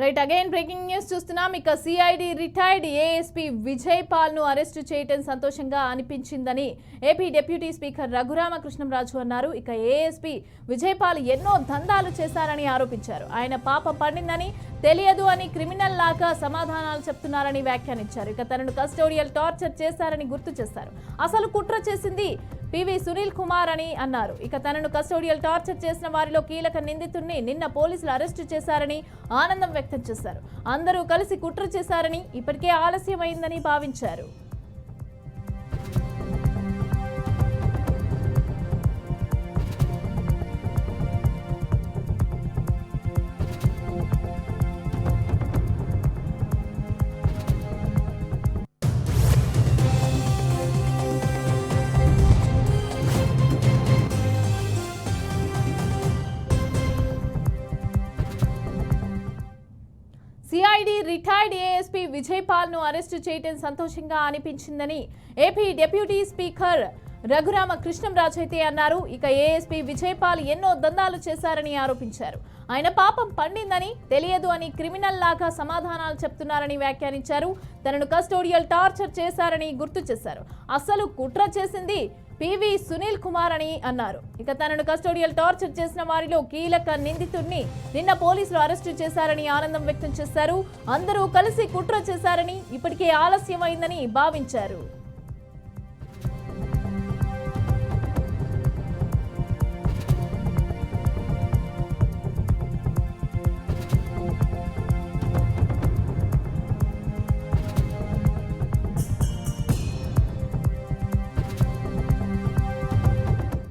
Right again breaking news చూస్తున్నాం. ఇక CID retired ASP Vijay Paul ను అరెస్టు చేయడం సంతోషంగా అనిపించిందని ఏపీ డిప్యూటీ స్పీకర్ రఘురామకృష్ణంరాజు అన్నారు. ఇక ఏఎస్పీ విజయ్ పాల్ ఎన్నో దందాలు చేశారని ఆరోపించారు. ఆయన పాపం పండిందని తెలియదు అని క్రిమినల్ లాగా సమాధానాలు చెప్తున్నారని వ్యాఖ్యానించారు. ఇక తనను కస్టోడియల్ టార్చర్ చేశారని గుర్తు చేశారు. అసలు కుట్ర చేసింది పివి సునీల్ కుమార్ అని అన్నారు. ఇక తనను కస్టోడియల్ టార్చర్ చేసిన వారిలో కీలక నిందితుడిని నిన్న పోలీసులు అరెస్టు చేశారని ఆనందం వ్యక్తం చేశారు. అందరూ కలిసి కుట్ర చేశారని ఇప్పటికే ఆలస్యమైందని భావించారు. CID retired ASP Vijay Paul ను అరెస్టు చేయడం సంతోషంగా అనిపించిందని ఏపీ డిప్యూటీ స్పీకర్ రఘురామకృష్ణంరాజు అయితే అన్నారు. ఇక ఏఎస్పీ విజయ్ పాల్ ఎన్నో దందాలు చేశారని ఆరోపించారు. ఆయన పాపం పండిందని తెలియదు అని క్రిమినల్ లాగా సమాధానాలు చెప్తున్నారని వ్యాఖ్యానించారు. తనను కస్టోడియల్ టార్చర్ చేశారని గుర్తు చేశారు. అసలు కుట్ర చేసింది పివి సునీల్ కుమార్ అని అన్నారు. ఇక తనను కస్టోడియల్ టార్చర్ చేసిన వారిలో కీలక నిందితుడిని నిన్న పోలీసులు అరెస్టు చేశారని ఆనందం వ్యక్తం చేశారు. అందరూ కలిసి కుట్ర చేశారని ఇప్పటికే ఆలస్యమైందని భావించారు.